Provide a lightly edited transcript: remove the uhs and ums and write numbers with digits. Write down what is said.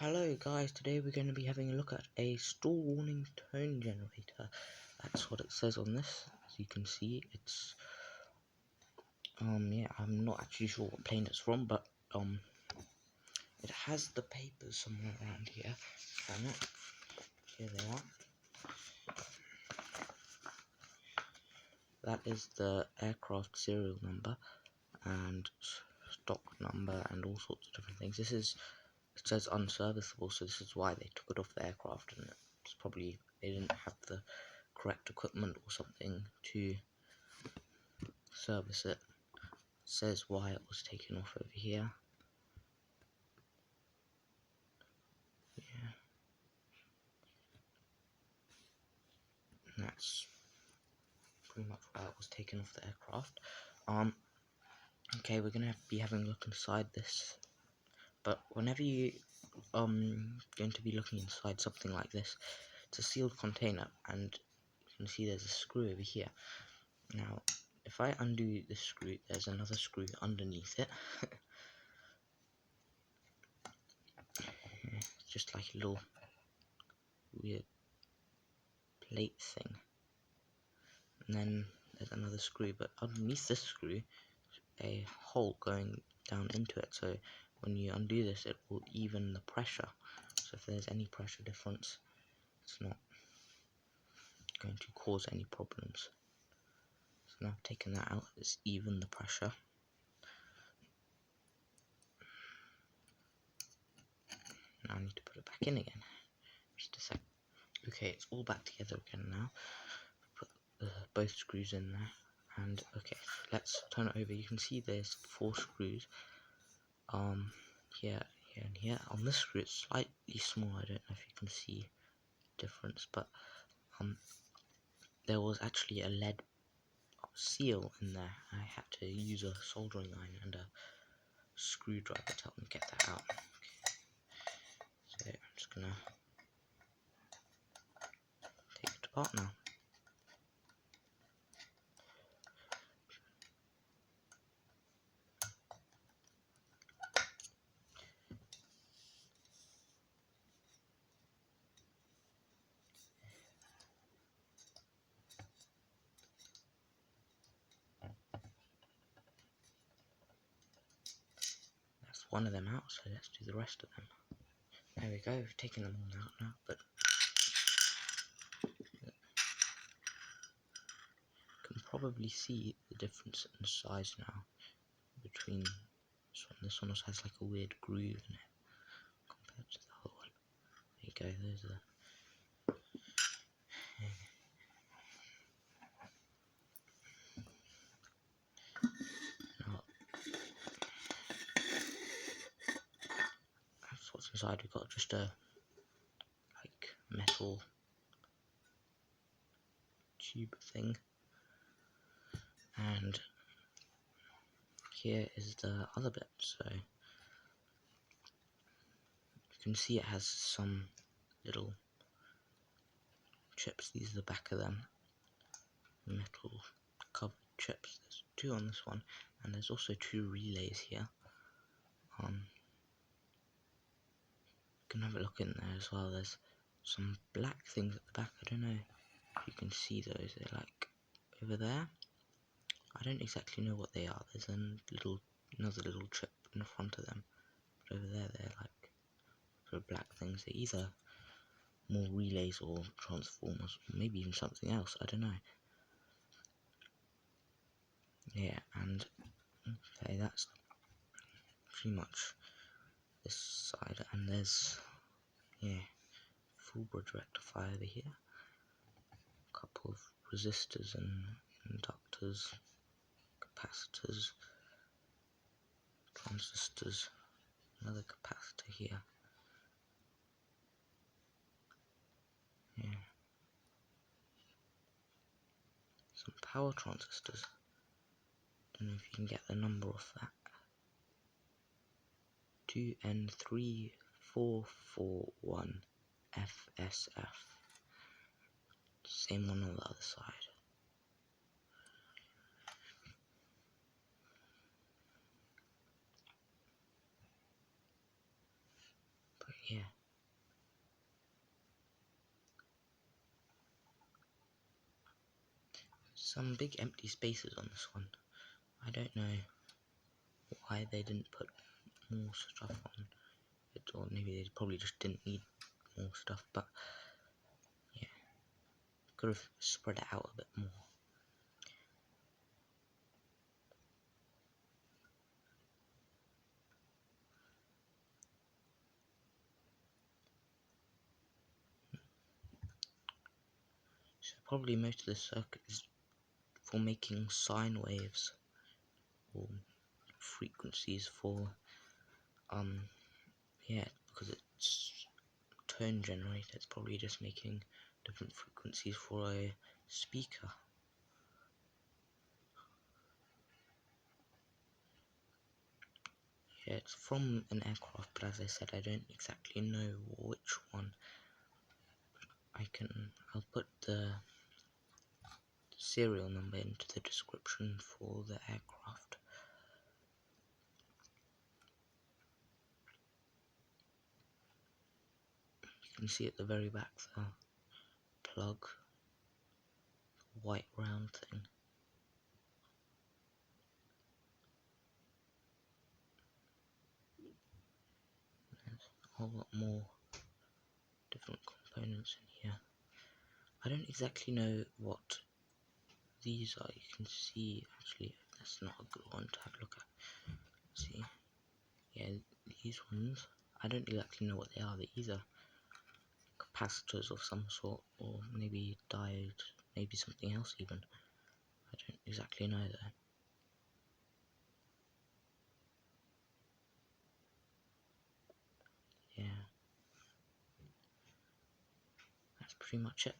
Hello guys, today we're going to be having a look at a stall warning tone generator. That's what it says on this. As you can see, it's yeah, I'm not actually sure what plane it's from, but it has the papers somewhere around here. Here they are. That is the aircraft serial number and stock number and all sorts of different things. It says unserviceable, so this is why they took it off the aircraft, and it's probably they didn't have the correct equipment or something to service it. It says why it was taken off over here. Yeah, and that's pretty much why it was taken off the aircraft. Okay, we're gonna be having a look inside this, but whenever you going to be looking inside something like this, it's a sealed container, and you can see there's a screw over here. Now, if I undo this screw, there's another screw underneath it. It's just like a little weird plate thing. And then there's another screw, but underneath this screw, a hole going down into it. So when you undo this, it will even the pressure. So if there's any pressure difference, it's not going to cause any problems. So now I've taken that out, it's even the pressure. Now I need to put it back in again. Just a sec. Okay, it's all back together again now. Put both screws in there, and okay, let's turn it over. You can see there's 4 screws. Here, here, and here. On this screw, it's slightly small. I don't know if you can see the difference, but there was actually a lead seal in there. I had to use a soldering iron and a screwdriver to help me get that out. Okay. So I'm just gonna take it apart now. That's one of them out, so let's do the rest of them. There we go, we've taken them all out now, but you can probably see the difference in size now between this one. This one also has like a weird groove in it compared to the other one. There you go, there's a now, that's what's inside. We've got just a like metal tube thing, and here is the other bit. So you can see it has some little chips. These are the back of them, metal covered chips. There's 2 on this one, and there's also 2 relays here. You can have a look in there as well. There's some black things at the back. I don't know if you can see those. They're like over there. I don't exactly know what they are. There's another little chip in the front of them, but over there they're like sort of black things. They're either more relays or transformers, or maybe even something else. I don't know. Yeah, and okay, that's pretty much this side, and there's full bridge rectifier over here, a couple of resistors and inductors, capacitors, transistors, another capacitor here. Some power transistors. Don't know if you can get the number off that. 2N3441FSF. Same one on the other side. But yeah. Some big empty spaces on this one. I don't know why they didn't put more stuff on it, or maybe they probably just didn't need more stuff, but yeah, could have spread it out a bit more. So probably most of the circuit is for making sine waves or frequencies for yeah, because it's tone generator, it's probably just making different frequencies for a speaker. Yeah, it's from an aircraft, but as I said, I don't exactly know which one. I'll put the serial number into the description for the aircraft. You can see at the very back the plug, white round thing. There's a whole lot more different components in here. I don't exactly know what these are. You can see, actually, that's not a good one to have a look at. See, yeah, these ones, I don't exactly know what they are. They're either capacitors of some sort, or maybe diodes, maybe something else even. I don't exactly know though. Yeah, that's pretty much it.